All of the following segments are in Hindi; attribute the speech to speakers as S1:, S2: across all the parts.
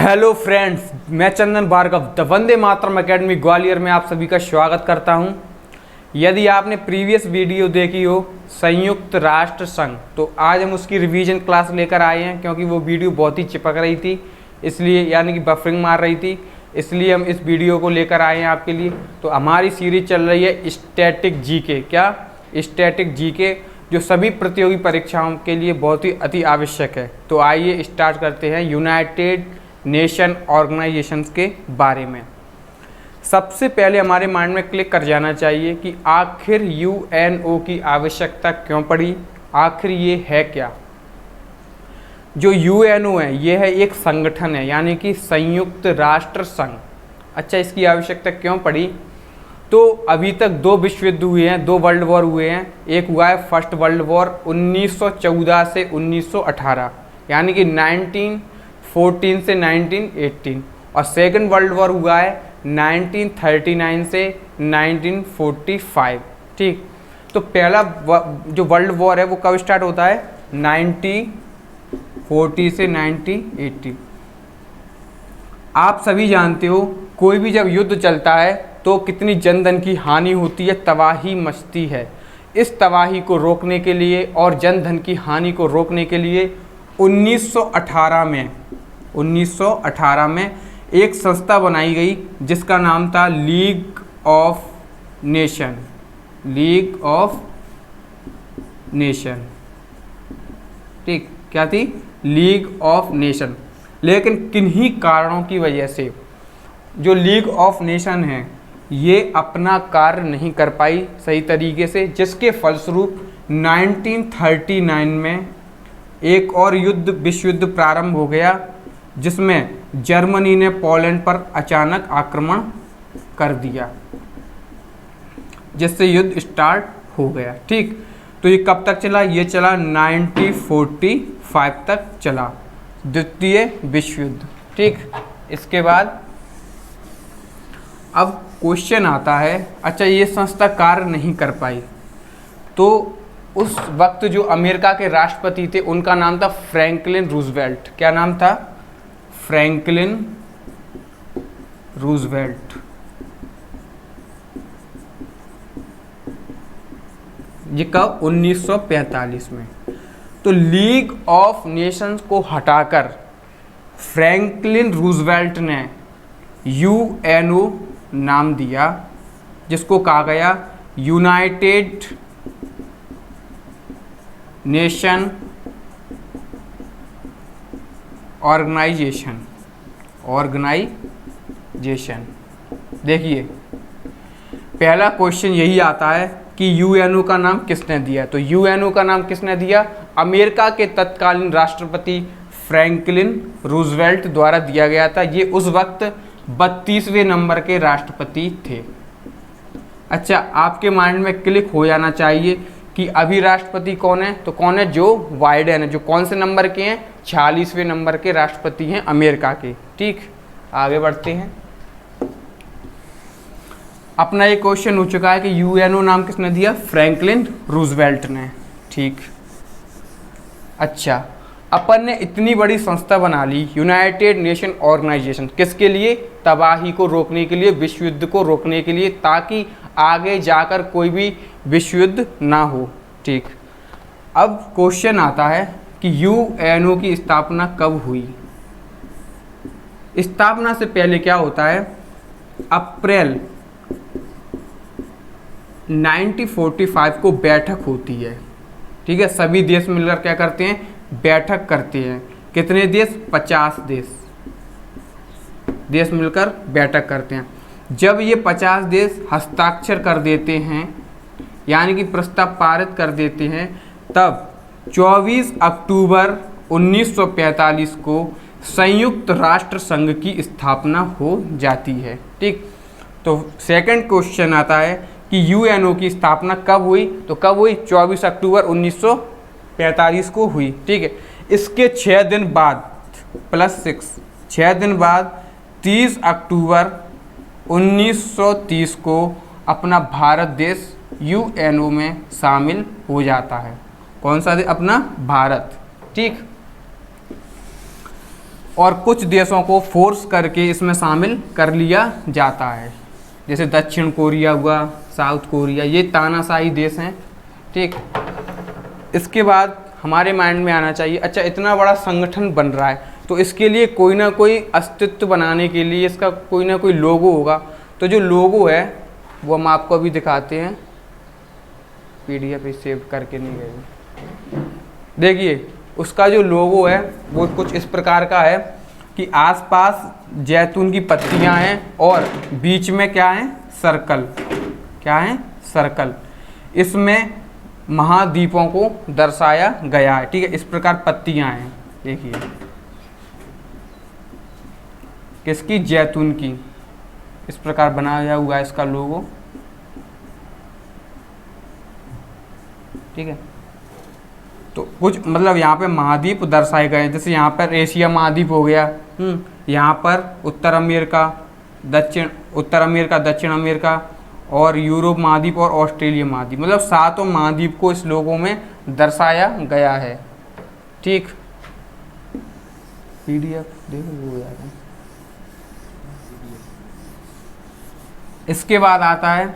S1: हेलो फ्रेंड्स, मैं चंदन भार्गव द वंदे मातरम एकेडमी ग्वालियर में आप सभी का स्वागत करता हूं। यदि आपने प्रीवियस वीडियो देखी हो संयुक्त राष्ट्र संघ, तो आज हम उसकी रिवीजन क्लास लेकर आए हैं, क्योंकि वो वीडियो बहुत ही चिपक रही थी, इसलिए यानी कि बफरिंग मार रही थी, इसलिए हम इस वीडियो को लेकर आए हैं आपके लिए। तो हमारी सीरीज चल रही है स्टैटिक जीके। क्या? स्टैटिक जीके, जो सभी प्रतियोगी परीक्षाओं के लिए बहुत ही अति आवश्यक है। तो आइए स्टार्ट करते हैं यूनाइटेड नेशन ऑर्गेनाइजेशंस के बारे में। सबसे पहले हमारे माइंड में क्लिक कर जाना चाहिए कि आखिर यूएनओ की आवश्यकता क्यों पड़ी, आखिर ये है क्या। जो यूएनओ है ये है एक संगठन है, यानी कि संयुक्त राष्ट्र संघ। अच्छा, इसकी आवश्यकता क्यों पड़ी? तो अभी तक दो विश्व युद्ध हुए हैं, दो वर्ल्ड वॉर हुए हैं। एक हुआ है फर्स्ट वर्ल्ड वॉर 1914 से 1918, यानी कि 1914 से 1918, और सेकंड वर्ल्ड वॉर हुआ है 1939 से 1945। ठीक, तो पहला जो वर्ल्ड वॉर है वो कब स्टार्ट होता है? 1940 से 1980। आप सभी जानते हो, कोई भी जब युद्ध चलता है तो कितनी जन धन की हानि होती है, तबाही मचती है। इस तबाही को रोकने के लिए और जन धन की हानि को रोकने के लिए 1918 में एक संस्था बनाई गई जिसका नाम था league of nation. League of nation, ठीक, क्या थी? League of nation. लेकिन किन्हीं कारणों की वजह से जो लीग ऑफ नेशन है ये अपना कार्य नहीं कर पाई सही तरीके से, जिसके फलस्वरूप 1939 में एक और युद्ध, विश्व युद्ध प्रारंभ हो गया, जिसमें जर्मनी ने पोलैंड पर अचानक आक्रमण कर दिया, जिससे युद्ध स्टार्ट हो गया। ठीक, तो ये कब तक चला? ये चला 1945 तक चला, द्वितीय विश्व युद्ध। ठीक, इसके बाद अब क्वेश्चन आता है, अच्छा ये संस्था कार्य नहीं कर पाई, तो उस वक्त जो अमेरिका के राष्ट्रपति थे उनका नाम था फ्रैंकलिन रूजवेल्ट। क्या नाम था? Franklin Roosevelt. ये कब? 1945 में। तो लीग ऑफ नेशंस को हटाकर फ्रैंकलिन रूजवेल्ट ने यूएनओ नाम दिया, जिसको कहा गया यूनाइटेड नेशन ऑर्गेनाइजेशन। देखिए, पहला क्वेश्चन यही आता है कि यूएनओ का नाम किसने दिया? तो यूएनओ का नाम किसने दिया? अमेरिका के तत्कालीन राष्ट्रपति फ्रैंकलिन रूजवेल्ट द्वारा दिया गया था। ये उस वक्त 32वें नंबर के राष्ट्रपति थे। अच्छा, आपके माइंड में क्लिक हो जाना चाहिए कि अभी राष्ट्रपति कौन है? तो कौन है? जो बाइडेन है, जो कौन से नंबर के हैं? 46वें नंबर के राष्ट्रपति हैं अमेरिका के। ठीक, आगे बढ़ते हैं। अपना ये क्वेश्चन हो चुका है कि यूएनओ नाम किसने दिया? फ्रैंकलिन रूजवेल्ट ने। ठीक, अच्छा, अपन ने इतनी बड़ी संस्था बना ली यूनाइटेड नेशन ऑर्गेनाइजेशन, किसके लिए? तबाही को रोकने के लिए, विश्व युद्ध को रोकने के लिए, ताकि आगे जाकर कोई भी विश्व युद्ध ना हो। ठीक, अब क्वेश्चन आता है कि यूएनओ की स्थापना कब हुई? स्थापना से पहले क्या होता है? अप्रैल 1945 को बैठक होती है। ठीक है, सभी देश मिलकर क्या करते हैं? बैठक करते हैं। कितने देश? 50 देश मिलकर बैठक करते हैं। जब ये 50 देश हस्ताक्षर कर देते हैं, यानी कि प्रस्ताव पारित कर देते हैं, तब 24 अक्टूबर 1945 को संयुक्त राष्ट्र संघ की स्थापना हो जाती है। ठीक, तो सेकंड क्वेश्चन आता है कि यूएनओ की स्थापना कब हुई? तो कब हुई? 24 अक्टूबर 1945 को हुई। ठीक है, इसके 6 दिन बाद +6, 6 दिन बाद 30 अक्टूबर 1930 को अपना भारत देश यूएनओ में शामिल हो जाता है। कौन सा देश? अपना भारत। ठीक, और कुछ देशों को फोर्स करके इसमें शामिल कर लिया जाता है, जैसे दक्षिण कोरिया हुआ, साउथ कोरिया, ये तानाशाही देश हैं। ठीक, इसके बाद हमारे माइंड में आना चाहिए, अच्छा इतना बड़ा संगठन बन रहा है तो इसके लिए कोई ना कोई अस्तित्व बनाने के लिए इसका कोई ना कोई लोगो होगा। तो जो लोगो है वो हम आपको अभी दिखाते हैं, पीडीएफ पे सेव करके नहीं गए। देखिए उसका जो लोगो है वो कुछ इस प्रकार का है कि आसपास जैतून की पत्तियां हैं और बीच में क्या है, सर्कल, क्या है, सर्कल। इसमें महाद्वीपों को दर्शाया गया है। ठीक है, इस प्रकार पत्तियां हैं, देखिए किसकी, जैतून की, इस प्रकार बनाया हुआ है इसका लोगो। ठीक है, तो कुछ मतलब यहाँ पे महाद्वीप दर्शाए गए हैं, जैसे यहाँ पर एशिया महाद्वीप हो गया, यहाँ पर उत्तर अमेरिका, दक्षिण अमेरिका और यूरोप महाद्वीप और ऑस्ट्रेलिया महाद्वीप, मतलब 7 महाद्वीप को इस लोगों में दर्शाया गया है। ठीक, पीडीएफ देखो हो जाएगा। इसके बाद आता है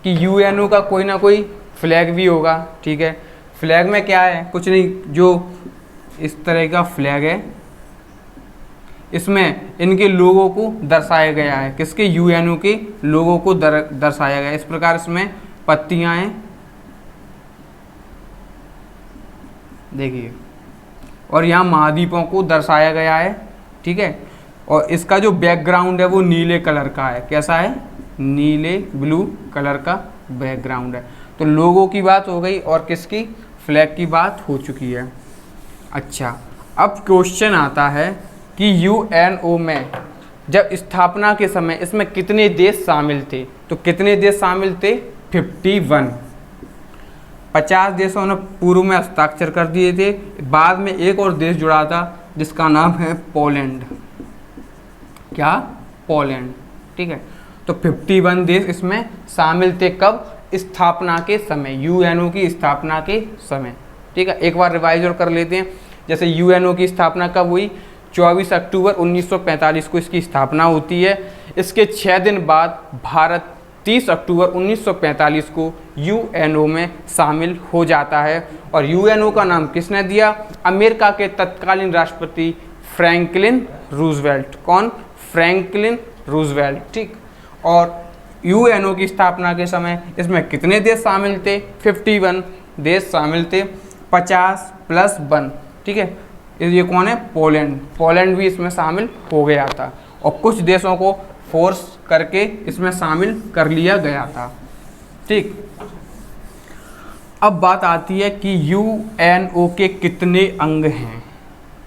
S1: कि यूएनओ का कोई ना कोई फ्लैग भी होगा। ठीक है, फ्लैग में क्या है, कुछ नहीं, जो इस तरह का फ्लैग है इसमें इनके लोगों को दर्शाया गया है, किसके, यूएनओ के लोगों को दर्शाया गया है। इस प्रकार इसमें पत्तियां हैं, देखिए, और यहाँ महाद्वीपों को दर्शाया गया है। ठीक है, और इसका जो बैकग्राउंड है वो नीले कलर का है, कैसा है, नीले ब्लू कलर का बैकग्राउंड है। तो लोगों की बात हो गई और किसकी, फ्लैग की बात हो चुकी है। अच्छा, अब क्वेश्चन आता है कि यूएनओ में जब स्थापना के समय इसमें कितने देश शामिल थे, तो कितने देश शामिल थे, 51। 50 देशों ने पूर्व में हस्ताक्षर कर दिए थे, बाद में एक और देश जुड़ा था जिसका नाम है पोलैंड, क्या, पोलैंड। ठीक है, तो 51 देश इसमें शामिल थे, कब, स्थापना के समय, यूएनओ की स्थापना के समय। ठीक है, एक बार रिवाइज और कर लेते हैं। जैसे यूएनओ की स्थापना कब हुई, 24 अक्टूबर 1945 को इसकी स्थापना होती है। इसके 6 दिन बाद भारत 30 अक्टूबर 1945 को यूएनओ में शामिल हो जाता है। और यूएनओ का नाम किसने दिया, अमेरिका के तत्कालीन राष्ट्रपति फ्रैंकलिन रूजवेल्ट। कौन, फ्रैंकलिन रूजवेल्ट। ठीक, और यूएनओ की स्थापना के समय इसमें कितने देश शामिल थे, 51 देश शामिल थे, 50 + 1। ठीक है, ये कौन है, पोलैंड, पोलैंड भी इसमें शामिल हो गया था और कुछ देशों को फोर्स करके इसमें शामिल कर लिया गया था। ठीक, अब बात आती है कि यूएनओ के कितने अंग हैं।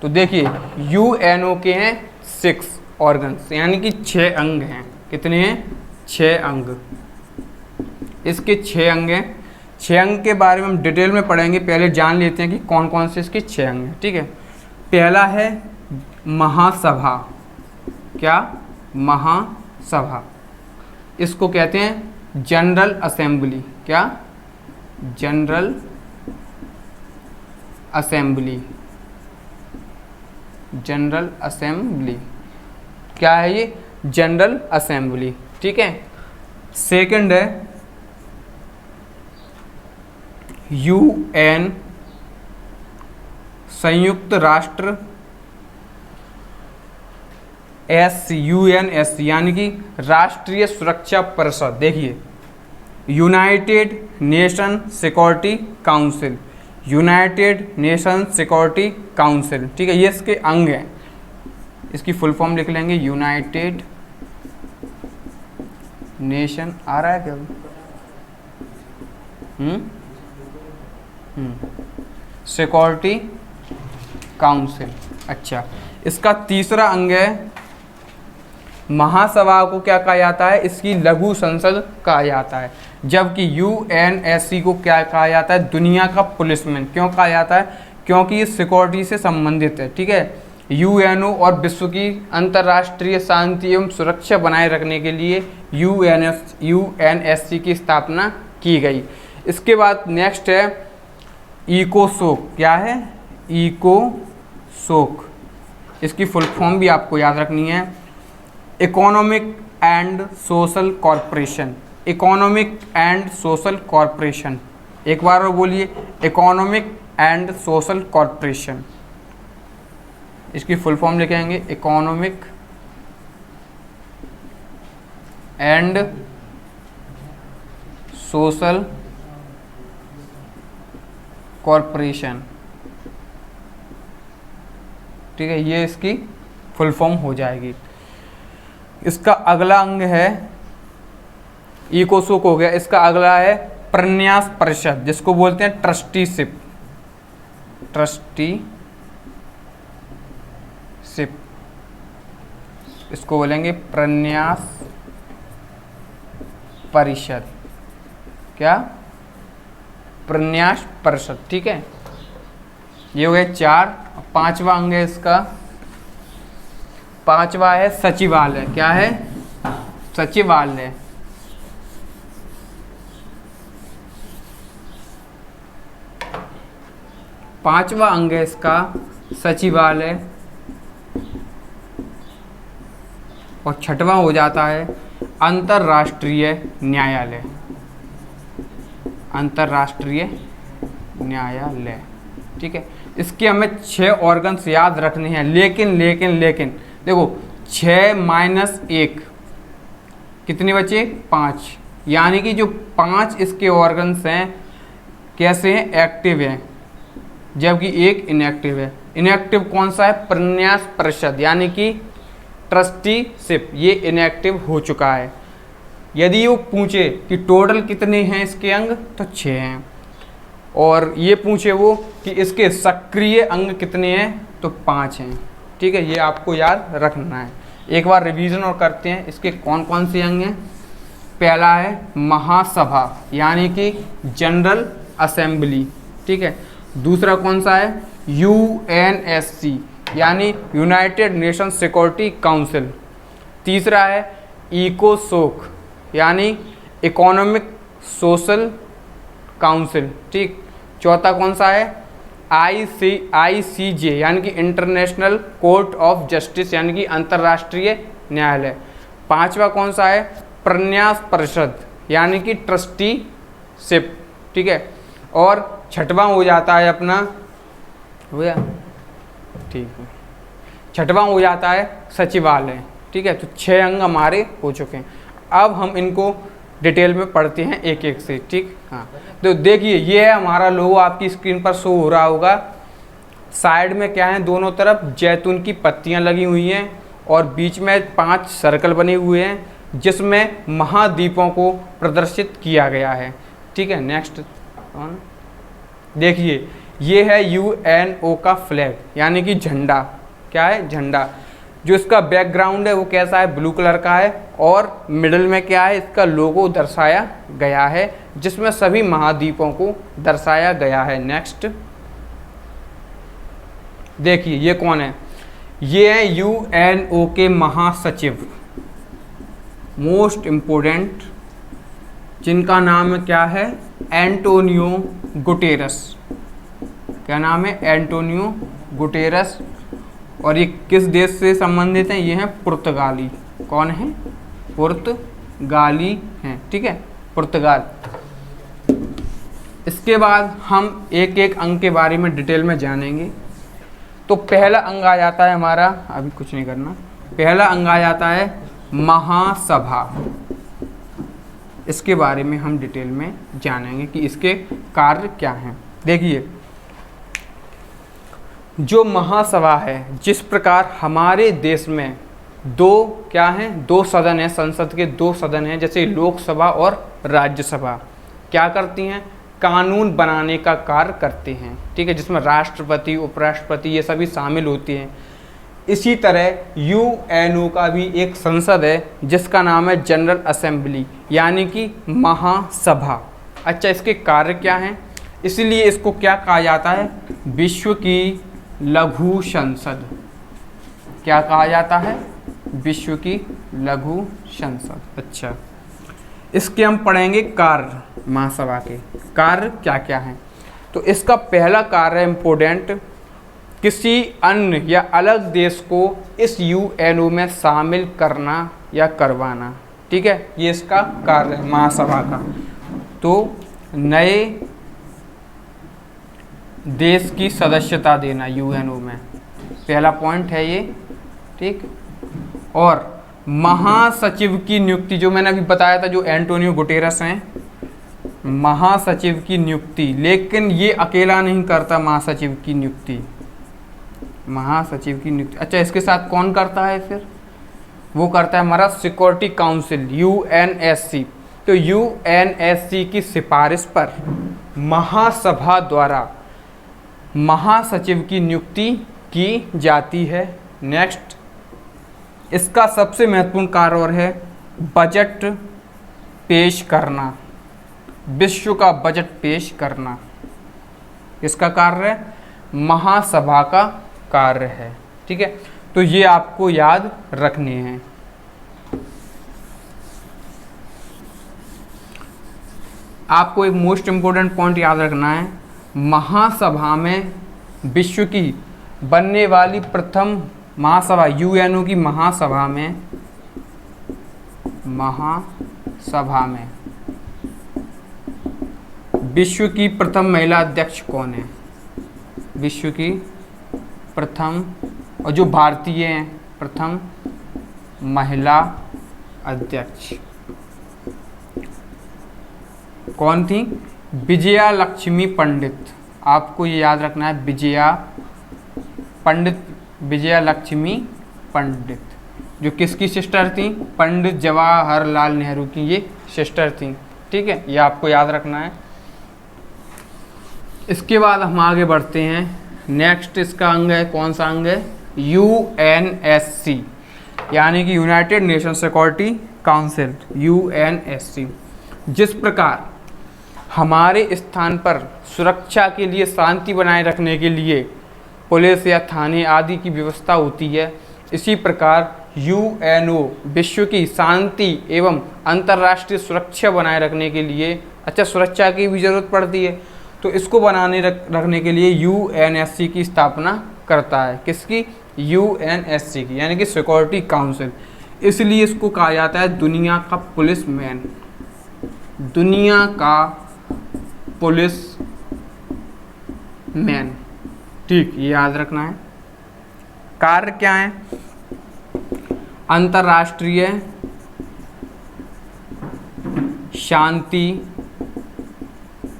S1: तो देखिए यूएनओ के हैं 6 ऑर्गन्स, यानी कि 6 अंग हैं। कितने हैं, 6 अंग। इसके 6 अंग हैं। 6 अंग के बारे में हम डिटेल में पढ़ेंगे, पहले जान लेते हैं कि कौन कौन से इसके 6 अंग हैं। ठीक है, पहला है महासभा, क्या, महासभा, इसको कहते हैं जनरल असेंबली, क्या, जनरल असेंबली, जनरल असेंबली, क्या है ये, जनरल असेंबली। ठीक है, सेकंड है यूएन, संयुक्त राष्ट्र, यूएनएस, यानी कि राष्ट्रीय सुरक्षा परिषद। देखिए United nation security council, United nation security council. ठीक है, ये इसके अंग हैं, इसकी फुल फॉर्म लिख लेंगे, यूनाइटेड नेशन, आ रहा है क्या, सिक्योरिटी काउंसिल। अच्छा, इसका तीसरा अंग है, महासभा को क्या कहा जाता है, इसकी लघु संसद कहा जाता है। जबकि यूएनएससी को क्या कहा जाता है, दुनिया का पुलिसमैन। क्यों कहा जाता है, क्योंकि ये सिक्योरिटी से संबंधित है। ठीक है, यूएनओ और विश्व की अंतर्राष्ट्रीय शांति एवं सुरक्षा बनाए रखने के लिए यूएनएससी की स्थापना की गई। इसके बाद नेक्स्ट है इकोसोक, क्या है, इकोसोक, इसकी फुल फॉर्म भी आपको याद रखनी है, economic and social corporation. Economic and social corporation, एक बार और बोलिए, इकोनॉमिक एंड सोशल कॉरपोरेशन। इसकी फुल फॉर्म लिखेंगे इकोनॉमिक एंड सोशल कॉरपोरेशन। ठीक है, ये इसकी फुल फॉर्म हो जाएगी। इसका अगला अंग है, इकोसोक हो गया, इसका अगला है प्रन्यास परिषद, जिसको बोलते हैं ट्रस्टीशिप। ट्रस्टीशिप, इसको बोलेंगे प्रन्यास परिषद। क्या? प्रन्यास परिषद। ठीक है, ये हो गए 4। 5वां अंग है इसका, 5वां है सचिवालय। क्या है? सचिवालय। पांचवा अंग है इसका सचिवालय। और 6वां हो जाता है अंतर्राष्ट्रीय न्यायालय। अंतर्राष्ट्रीय न्यायालय। ठीक है, इसके हमें 6 ऑर्गन्स याद रखने हैं, लेकिन देखो 6 माइनस 1 कितने बचे? 5। यानी कि जो 5 इसके ऑर्गन्स हैं कैसे हैं? एक्टिव हैं, जबकि 1 इनएक्टिव है। इनएक्टिव कौन सा है? प्रन्यास परिषद, यानी कि ट्रस्टीशिप, ये इनएक्टिव हो चुका है। यदि वो पूछे कि टोटल कितने हैं इसके अंग, तो 6 हैं। और ये पूछे वो कि इसके सक्रिय अंग कितने हैं, तो 5 हैं। ठीक है, ये आपको याद रखना है। एक बार रिवीजन और करते हैं, इसके कौन कौन से अंग हैं। पहला है महासभा, यानी कि जनरल असेंबली। ठीक है, दूसरा कौन सा है? यूएनएससी, यानी यूनाइटेड नेशन सिक्योरिटी काउंसिल। तीसरा है इकोसोक, यानी इकोनॉमिक सोशल काउंसिल। ठीक, चौथा कौन सा है? आईसीजे, यानी कि इंटरनेशनल कोर्ट ऑफ जस्टिस, यानी कि अंतर्राष्ट्रीय न्यायालय। 5वां कौन सा है? प्रन्यास परिषद, यानी कि ट्रस्टीशिप। ठीक है, और 6वां हो जाता है अपना, हो गया? ठीक है, 6वां हो जाता है सचिवालय। ठीक है, तो 6 अंग हमारे हो चुके हैं। अब हम इनको डिटेल में पढ़ते हैं एक एक से। ठीक, हाँ, तो देखिए ये है हमारा लोगो, आपकी स्क्रीन पर शो हो रहा होगा। साइड में क्या है? दोनों तरफ जैतून की पत्तियां लगी हुई हैं और बीच में 5 सर्कल बने हुए हैं, जिसमें महाद्वीपों को प्रदर्शित किया गया है। ठीक है, नेक्स्ट देखिए, ये है यूएनओ का फ्लैग, यानी कि झंडा। क्या है? झंडा। जो इसका बैकग्राउंड है वो कैसा है? ब्लू कलर का है, और मिडिल में क्या है? इसका लोगो दर्शाया गया है, जिसमें सभी महाद्वीपों को दर्शाया गया है। नेक्स्ट देखिए, ये कौन है? ये है यूएनओ के महासचिव, मोस्ट इम्पोर्टेंट, जिनका नाम क्या है? Antonio Guterres. क्या नाम है? Antonio Guterres. और ये किस देश से संबंधित हैं? ये हैं पुर्तगाली। कौन है? पुर्तगाली हैं। ठीक है, पुर्तगाल। इसके बाद हम एक एक अंग के बारे में डिटेल में जानेंगे। तो पहला अंग आ जाता है हमारा, अभी कुछ नहीं करना, पहला अंग आ जाता है महासभा। इसके बारे में हम डिटेल में जानेंगे कि इसके कार्य क्या हैं। देखिए, जो महासभा है, जिस प्रकार हमारे देश में 2 क्या हैं? 2 सदन हैं, संसद के 2 सदन हैं, जैसे लोकसभा और राज्यसभा। क्या करती हैं? कानून बनाने का कार्य करते हैं। ठीक है, जिसमें राष्ट्रपति, उपराष्ट्रपति ये सभी शामिल होते हैं। इसी तरह यूएनओ का भी एक संसद है, जिसका नाम है जनरल असेंबली, यानी कि महासभा। अच्छा, इसके कार्य क्या हैं? इसलिए इसको क्या कहा जाता है? विश्व की लघु संसद। क्या कहा जाता है? विश्व की लघु संसद। अच्छा, इसके हम पढ़ेंगे कार्य, महासभा के कार्य क्या क्या हैं। तो इसका पहला कार्य इम्पोर्टेंट किसी अन्य या अलग देश को इस यूएनओ में शामिल करना या करवाना। ठीक है, ये इसका कार्य है महासभा का। तो नए देश की सदस्यता देना यूएनओ में, पहला पॉइंट है ये। ठीक, और महासचिव की नियुक्ति, जो मैंने अभी बताया था, जो एंटोनियो गुटेरस हैं, महासचिव की नियुक्ति, लेकिन ये अकेला नहीं करता महासचिव की नियुक्ति। महासचिव की नियुक्ति, अच्छा, इसके साथ कौन करता है फिर? वो करता है हमारा सिक्योरिटी काउंसिल, यूएनएससी। तो यूएनएससी की सिफारिश पर महासभा द्वारा महासचिव की नियुक्ति की जाती है। नेक्स्ट, इसका सबसे महत्वपूर्ण कार्य और है बजट पेश करना, विश्व का बजट पेश करना। इसका कार्य है, महासभा का कार्य है। ठीक है, तो ये आपको याद रखने हैं। आपको एक मोस्ट इम्पोर्टेंट पॉइंट याद रखना है, महासभा में विश्व की बनने वाली प्रथम महासभा, यूएनओ की महासभा में विश्व की प्रथम महिला अध्यक्ष कौन है? विश्व की प्रथम, और जो भारतीय हैं, प्रथम महिला अध्यक्ष कौन थी? विजया लक्ष्मी पंडित। आपको ये याद रखना है, विजया लक्ष्मी पंडित, जो किसकी सिस्टर थी? पंडित जवाहरलाल नेहरू की ये सिस्टर थी। ठीक है, ये आपको याद रखना है। इसके बाद हम आगे बढ़ते हैं। नेक्स्ट इसका अंग है, कौन सा अंग है? यूएनएससी, यानी कि United nation security council, UNSC. जिस प्रकार हमारे स्थान पर सुरक्षा के लिए, शांति बनाए रखने के लिए पुलिस या थाने आदि की व्यवस्था होती है, इसी प्रकार यूएनओ विश्व की शांति एवं अंतर्राष्ट्रीय सुरक्षा बनाए रखने के लिए, अच्छा, सुरक्षा की भी ज़रूरत पड़ती है, तो इसको बनाने रखने के लिए यूएनएससी की स्थापना करता है। किसकी? यूएनएससी की, यानी कि सिक्योरिटी काउंसिल। इसलिए इसको कहा जाता है दुनिया का पुलिस मैन, दुनिया का पुलिस मैन। ठीक, ये याद रखना है। कार्य क्या है? अंतर्राष्ट्रीय शांति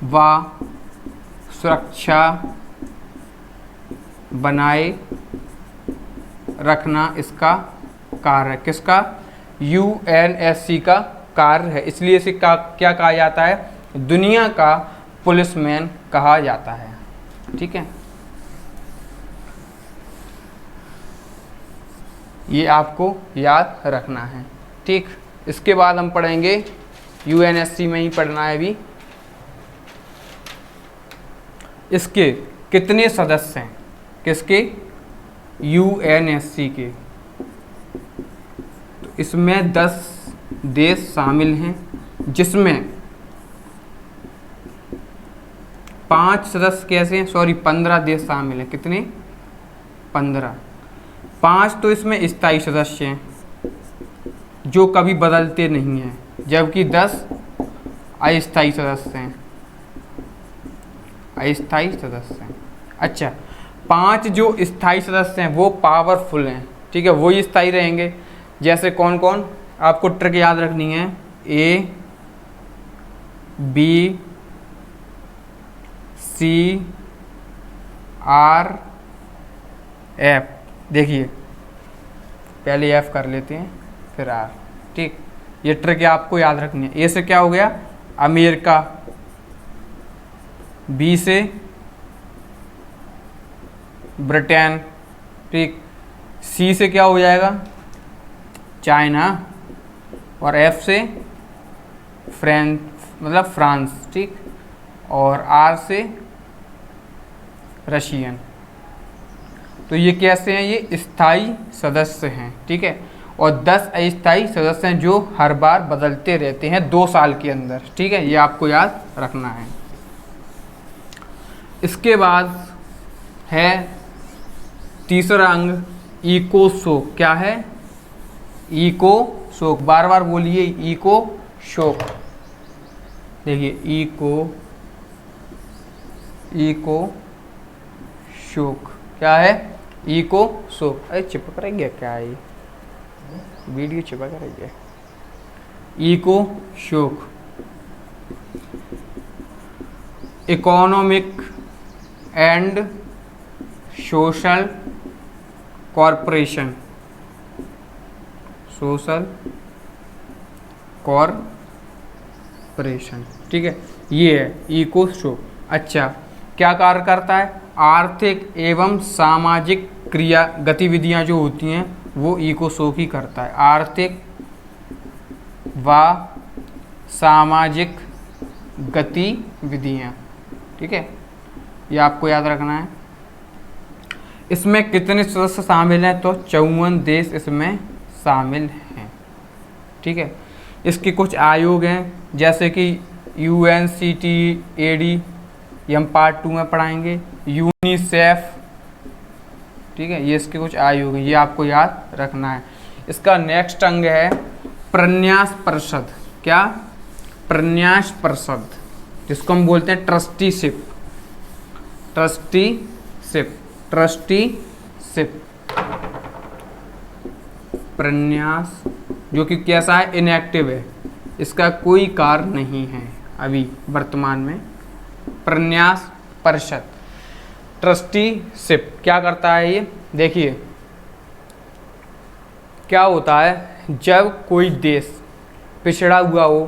S1: व सुरक्षा बनाए रखना इसका कार्य है। किसका? यूएनएससी का कार्य है। इसलिए इसे क्या कहा जाता है? दुनिया का पुलिसमैन कहा जाता है। ठीक है, ये आपको याद रखना है। ठीक, इसके बाद हम पढ़ेंगे, यूएनएससी में ही पढ़ना है अभी, इसके कितने सदस्य हैं? किसके? यूएनएससी के। तो इसमें 10 देश शामिल हैं, जिसमें 5 सदस्य कैसे हैं? 15 देश शामिल हैं। कितने? 15। 5 तो इसमें स्थायी सदस्य हैं, जो कभी बदलते नहीं हैं, जबकि 10 अस्थायी सदस्य हैं। अस्थायी सदस्य हैं। अच्छा, 5 जो स्थायी सदस्य हैं वो पावरफुल हैं। ठीक है, वही स्थायी रहेंगे। जैसे कौन कौन? आपको ट्रिक याद रखनी है, ए, बी, सी, आर, एफ। देखिए, पहले एफ कर लेते हैं, फिर आर। ठीक, ये ट्रिक आपको याद रखनी है। ए से क्या हो गया? अमेरिका, बी से ब्रिटेन, ठीक, सी से क्या हो जाएगा? चाइना, और एफ से फ्रांस, ठीक, और आर से रशियन। तो ये कैसे हैं? ये स्थायी सदस्य हैं। ठीक है, और 10 अस्थायी सदस्य हैं जो हर बार बदलते रहते हैं 2 साल के अंदर। ठीक है, ये आपको याद रखना है। इसके बाद है तीसरा अंग इको शोक। क्या है? इको शोक। बार बार बोलिए, इको शोक। देखिए, इको शोक क्या है? इको शोक। अरे चिपक रही है क्या? ये वीडियो चिपक रही है। इको शोक। Economic and social corporation, social corporation, ठीक है, ये है इको शोक। अच्छा, क्या कार्य करता है? आर्थिक एवं सामाजिक क्रिया गतिविधियां जो होती हैं वो इको शोक ही करता है। आर्थिक व सामाजिक गतिविधियां, ठीक है, ये आपको याद रखना है। इसमें कितने सदस्य शामिल हैं? तो 54 देश इसमें शामिल हैं, ठीक है। इसके कुछ आयोग हैं, जैसे कि UNCTAD, ये हम पार्ट 2 में पढ़ाएंगे। यूनिसेफ, ठीक है, ये इसके कुछ आयोग हैं, ये आपको याद रखना है। इसका नेक्स्ट अंग है प्रन्यास परिषद। क्या? प्रन्यास परिषद, जिसको हम बोलते हैं ट्रस्टीशिप। ट्रस्टीशिप, ट्रस्टीशिप, प्रन्यास, जो कि कैसा है? इनएक्टिव है, इसका कोई कार्य नहीं है अभी वर्तमान में। प्रन्यास परिषद, ट्रस्टीशिप क्या करता है ये? देखिए, क्या होता है जब कोई देश पिछड़ा हुआ हो,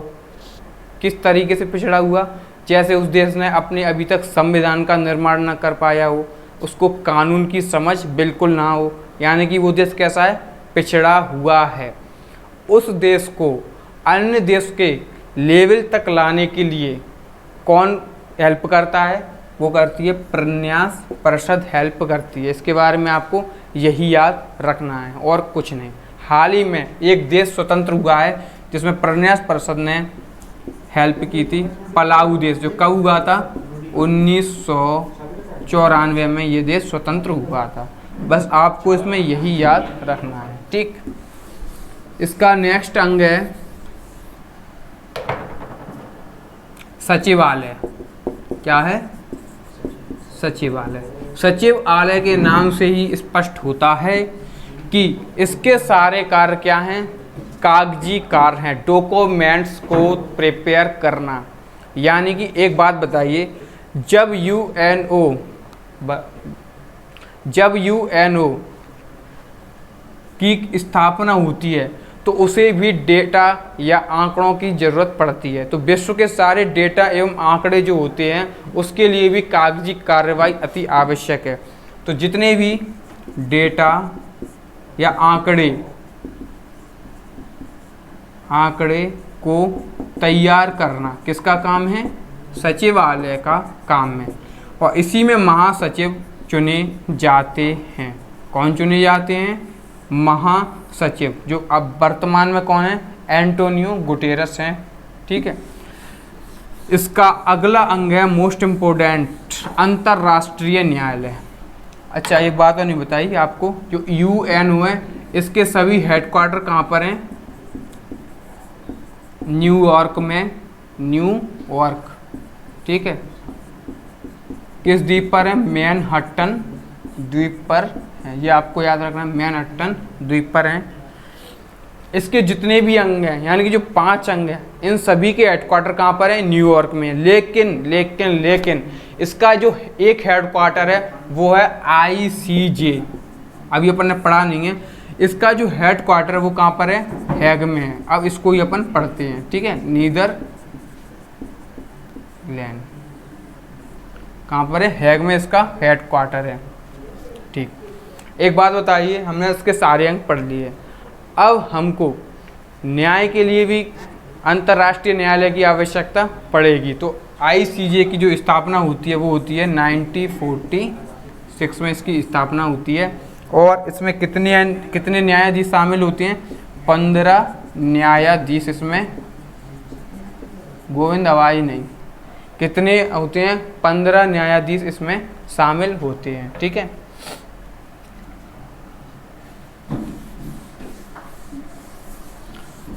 S1: किस तरीके से पिछड़ा हुआ? जैसे उस देश ने अपने अभी तक संविधान का निर्माण न कर पाया हो, उसको कानून की समझ बिल्कुल ना हो, यानी कि वो देश कैसा है? पिछड़ा हुआ है। उस देश को अन्य देश के लेवल तक लाने के लिए कौन हेल्प करता है? वो करती है प्रन्यास परिषद, हेल्प करती है। इसके बारे में आपको यही याद रखना है और कुछ नहीं। हाल ही में एक देश स्वतंत्र हुआ है जिसमें प्रन्यास परिषद ने हेल्प की थी, पलाऊ देश, जो कब हुआ था? 1994 में ये देश स्वतंत्र हुआ था। बस आपको इसमें यही याद रखना है, ठीक। इसका नेक्स्ट अंग है सचिवालय। क्या है? सचिवालय। सचिवालय के नाम से ही स्पष्ट होता है कि इसके सारे कार्य क्या हैं? कागजी कार्य हैं, डॉक्यूमेंट्स को प्रिपेयर करना। यानी कि एक बात बताइए, जब यूएनओ की स्थापना होती है तो उसे भी डेटा या आंकड़ों की ज़रूरत पड़ती है। तो विश्व के सारे डेटा एवं आंकड़े जो होते हैं उसके लिए भी कागजी कार्रवाई अति आवश्यक है। तो जितने भी डेटा या आंकड़े को तैयार करना किसका काम है? सचिवालय का काम है। और इसी में महासचिव चुने जाते हैं। कौन चुने जाते हैं? महासचिव, जो अब वर्तमान में कौन है? एंटोनियो गुटेरस हैं, ठीक है। इसका अगला अंग है मोस्ट इम्पोर्टेंट, अंतर्राष्ट्रीय न्यायालय। अच्छा, एक बात और नहीं बताई आपको, जो यूएनओ है इसके सभी हेडक्वार्टर कहाँ पर हैं? न्यूयॉर्क में, न्यूयॉर्क, ठीक है। किस द्वीप पर है? मैनहट्टन द्वीप पर है, ये आपको याद रखना है, मैनहट्टन द्वीप पर हैं। इसके जितने भी अंग हैं, यानी कि जो 5 अंग हैं, इन सभी के हेडक्वार्टर कहाँ पर है? न्यूयॉर्क में। लेकिन इसका जो एक हेडक्वार्टर है वो है ICJ, अभी अपन ने पढ़ा नहीं है। इसका जो हेडक्वार्टर है वो कहाँ पर है? हैग में है। अब इसको ही अपन पढ़ते हैं, ठीक है। नीदरलैंड कहाँ पर है? हैग में इसका हेडक्वार्टर है, ठीक। एक बात बताइए, हमने इसके सारे अंग पढ़ लिए, अब हमको न्याय के लिए भी अंतर्राष्ट्रीय न्यायालय की आवश्यकता पड़ेगी। तो ICJ की जो स्थापना होती है वो होती है 1946 में इसकी स्थापना होती है। और इसमें कितने न्यायाधीश शामिल होते हैं? 15 न्यायाधीश इसमें, गोविंद आवाज नहीं, कितने होते हैं? 15 न्यायाधीश इसमें शामिल होते हैं, ठीक है।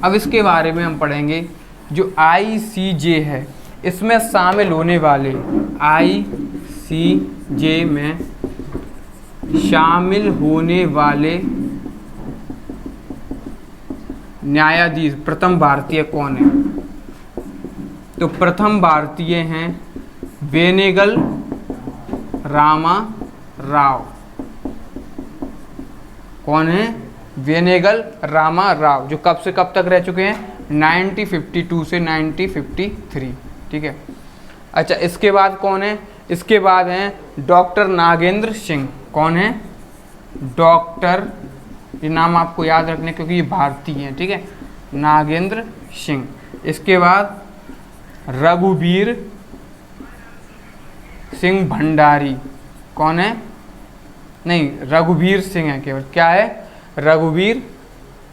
S1: अब इसके बारे में हम पढ़ेंगे। जो ICJ है इसमें शामिल होने वाले, ICJ में शामिल होने वाले न्यायाधीश प्रथम भारतीय कौन है? तो प्रथम भारतीय हैं वेनेगल रामा राव। कौन है? वेनेगल रामा राव, जो कब से कब तक रह चुके हैं? 1952 से 1953। ठीक है। अच्छा, इसके बाद कौन है? इसके बाद हैं डॉक्टर नागेंद्र सिंह। कौन है? डॉक्टर, ये नाम आपको याद रखने क्योंकि ये भारतीय हैं। ठीक है, नागेंद्र सिंह। इसके बाद रघुवीर सिंह भंडारी। कौन है? नहीं, रघुवीर सिंह है केवल। क्या है?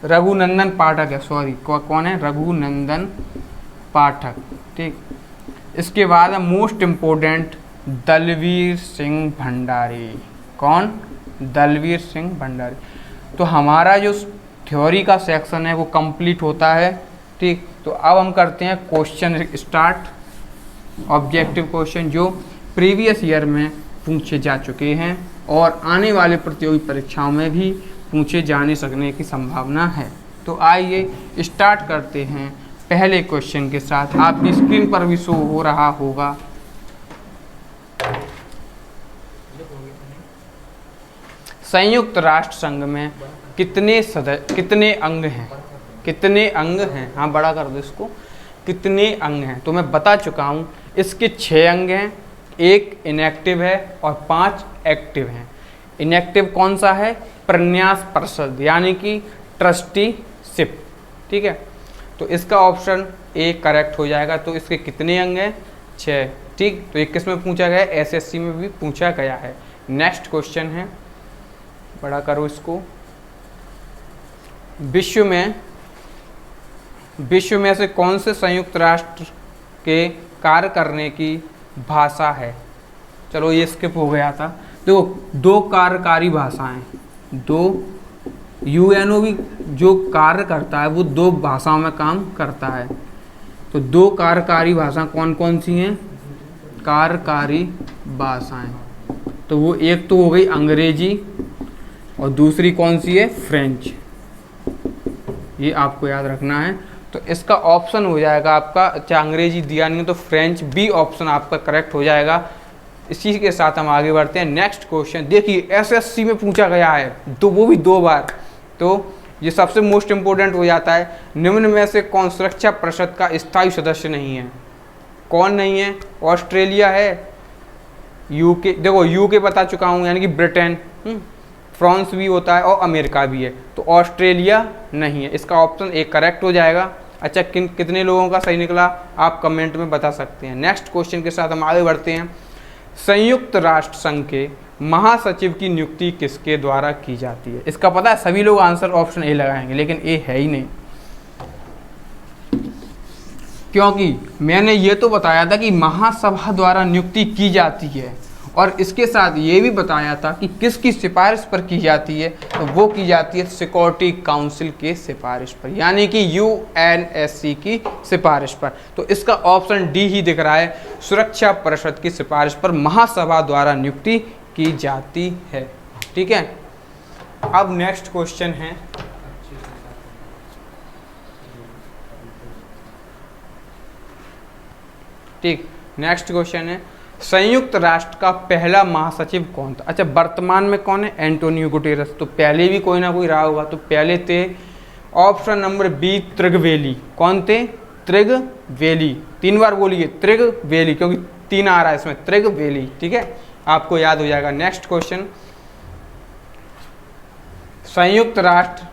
S1: रघुनंदन पाठक है, सॉरी। कौन है? रघुनंदन पाठक। ठीक। इसके बाद है मोस्ट इम्पोर्टेंट दलवीर सिंह भंडारी। कौन? दलवीर सिंह भंडारी। तो हमारा जो थ्योरी का सेक्शन है वो कंप्लीट होता है। ठीक। तो अब हम करते हैं क्वेश्चन स्टार्ट। ऑब्जेक्टिव क्वेश्चन जो प्रीवियस ईयर में पूछे जा चुके हैं और आने वाले प्रतियोगी परीक्षाओं में भी पूछे जाने सकने की संभावना है। तो आइए स्टार्ट करते हैं पहले क्वेश्चन के साथ। आपकी स्क्रीन पर भी शो हो रहा होगा। संयुक्त राष्ट्र संघ में कितने अंग हैं? कितने अंग हैं? हाँ, बड़ा कर दो इसको। कितने अंग हैं? तो मैं बता चुका हूँ, इसके 6 अंग हैं, 1 इनएक्टिव है और 5 एक्टिव हैं। इनएक्टिव कौन सा है? प्रन्यास परिषद, यानी कि ट्रस्टीशिप। ठीक है, तो इसका ऑप्शन ए करेक्ट हो जाएगा। तो इसके कितने अंग हैं? 6। ठीक। तो ये किस में पूछा गया है? SSC में भी पूछा गया है। नेक्स्ट क्वेश्चन है, बड़ा करो इसको। विश्व में से कौन से संयुक्त राष्ट्र के कार्य करने की भाषा है? चलो ये स्किप हो गया था। देखो, 2 कार्यकारी भाषाएं, 2 UNO भी जो कार्य करता है वो 2 भाषाओं में काम करता है। तो 2 कार्यकारी भाषा कौन कौन सी हैं? कार्यकारी भाषाएं, तो वो एक तो हो गई अंग्रेजी और दूसरी कौन सी है? फ्रेंच। ये आपको याद रखना है। तो इसका ऑप्शन हो जाएगा आपका, चाहे अंग्रेजी दिया नहीं तो फ्रेंच, बी ऑप्शन आपका करेक्ट हो जाएगा। इसी के साथ हम आगे बढ़ते हैं। नेक्स्ट क्वेश्चन देखिए, SSC में पूछा गया है, तो वो भी 2 बार। तो ये सबसे मोस्ट इम्पोर्टेंट हो जाता है। निम्न में से कौन सुरक्षा परिषद का स्थायी सदस्य नहीं है? कौन नहीं है? ऑस्ट्रेलिया है, UK, देखो UK बता चुका हूँ, यानी कि ब्रिटेन, फ्रांस भी होता है और अमेरिका भी है। तो ऑस्ट्रेलिया नहीं है। इसका ऑप्शन ए करेक्ट हो जाएगा। अच्छा, कितने लोगों का सही निकला आप कमेंट में बता सकते हैं। नेक्स्ट क्वेश्चन के साथ हम आगे बढ़ते हैं। संयुक्त राष्ट्र संघ के महासचिव की नियुक्ति किसके द्वारा की जाती है? इसका पता है, सभी लोग आंसर ऑप्शन ए लगाएंगे, लेकिन ए है ही नहीं, क्योंकि मैंने ये तो बताया था कि महासभा द्वारा नियुक्ति की जाती है और इसके साथ ये भी बताया था कि किसकी सिफारिश पर की जाती है। तो वो की जाती है सिक्योरिटी काउंसिल के सिफारिश पर, यानी कि UNSC की सिफारिश पर। तो इसका ऑप्शन डी ही दिख रहा है, सुरक्षा परिषद की सिफारिश पर महासभा द्वारा नियुक्ति की जाती है। ठीक है। अब नेक्स्ट क्वेश्चन है, ठीक, नेक्स्ट क्वेश्चन है, संयुक्त राष्ट्र का पहला महासचिव कौन था? अच्छा, वर्तमान में कौन है? Antonio Guterres. तो पहले भी कोई ना कोई रहा होगा। तो पहले थे ऑप्शन नंबर बी त्रिगवेली। कौन थे? त्रिगवेली। 3 बार बोलिए त्रिगवेली, क्योंकि 3 आ रहा है इसमें, त्रिगवेली। ठीक है, आपको याद हो जाएगा। नेक्स्ट क्वेश्चन, संयुक्त राष्ट्र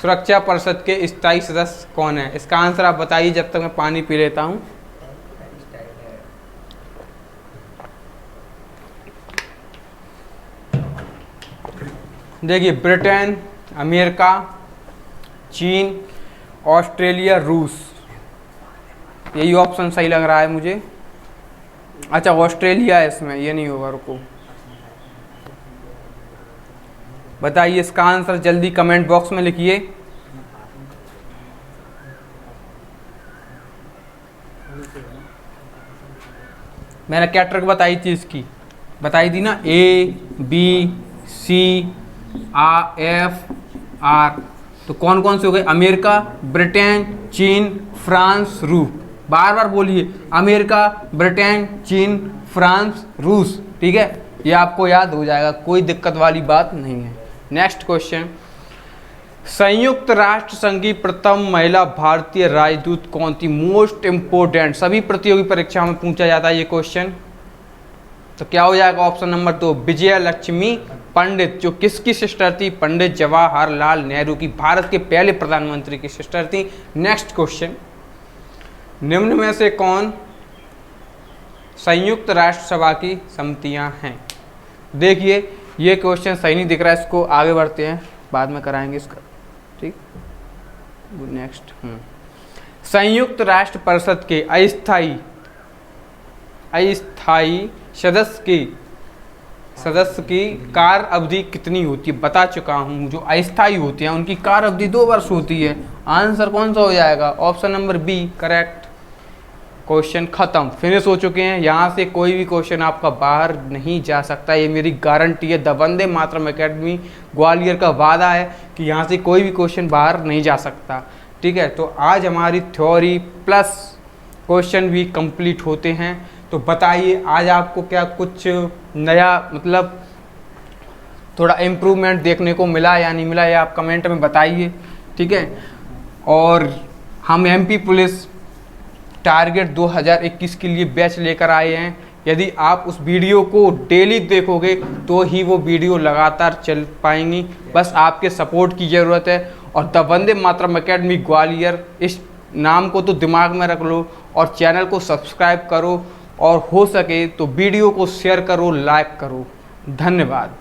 S1: सुरक्षा परिषद के स्थायी सदस्य कौन है? इसका आंसर आप बताइए जब तक मैं पानी पी लेता हूँ। देखिए, ब्रिटेन, अमेरिका, चीन, ऑस्ट्रेलिया, रूस, यही ऑप्शन सही लग रहा है मुझे। अच्छा, ऑस्ट्रेलिया है इसमें, ये नहीं होगा, रुको। बताइए इसका आंसर जल्दी कमेंट बॉक्स में लिखिए। मैंने क्या ट्रिक बताई थी इसकी, बताई थी ना, A B C F R. तो कौन कौन से हो गए, अमेरिका, ब्रिटेन, चीन, फ्रांस, रूस। बार बार बोलिए, अमेरिका, ब्रिटेन, चीन, फ्रांस, रूस। ठीक है, ये आपको याद हो जाएगा, कोई दिक्कत वाली बात नहीं है। नेक्स्ट क्वेश्चन, संयुक्त राष्ट्र संघ की प्रथम महिला भारतीय राजदूत कौन थी? मोस्ट इंपोर्टेंट, सभी प्रतियोगी परीक्षा में पूछा जाता है ये क्वेश्चन। तो क्या हो जाएगा ऑप्शन नंबर 2, विजया लक्ष्मी पंडित, जो किसकी सिस्टर थी? पंडित जवाहरलाल नेहरू की, भारत के पहले प्रधानमंत्री की सिस्टर थी। नेक्स्ट क्वेश्चन, निम्न में से कौन संयुक्त राष्ट्र सभा की समितियां हैं? देखिए ये क्वेश्चन सही नहीं दिख रहा है, इसको आगे बढ़ते हैं, बाद में कराएंगे इसका। ठीक, नेक्स्ट, संयुक्त राष्ट्र परिषद के अस्थायी सदस्य की कार्य अवधि कितनी होती है? बता चुका हूं, जो अस्थायी होते हैं उनकी कार्य अवधि 2 वर्ष होती है। आंसर कौन सा हो जाएगा? Option number B correct. Question खत्म, फिनिश हो चुके हैं। यहाँ से कोई भी क्वेश्चन आपका बाहर नहीं जा सकता, ये मेरी गारंटी है। द वंदे मातरम एकेडमी ग्वालियर का वादा है कि यहाँ से कोई भी क्वेश्चन बाहर नहीं जा सकता। ठीक है, तो आज हमारी थ्योरी प्लस क्वेश्चन भी कंप्लीट होते हैं। तो बताइए आज आपको क्या कुछ नया, मतलब थोड़ा इम्प्रूवमेंट देखने को मिला या नहीं मिला, या आप कमेंट में बताइए। ठीक है, और हम एमपी पुलिस टारगेट 2021 के लिए बैच लेकर आए हैं। यदि आप उस वीडियो को डेली देखोगे तो ही वो वीडियो लगातार चल पाएंगी, बस आपके सपोर्ट की ज़रूरत है। और द वंदे मातरम एकेडमी ग्वालियर, इस नाम को तो दिमाग में रख लो, और चैनल को सब्सक्राइब करो, और हो सके तो वीडियो को शेयर करो, लाइक करो। धन्यवाद।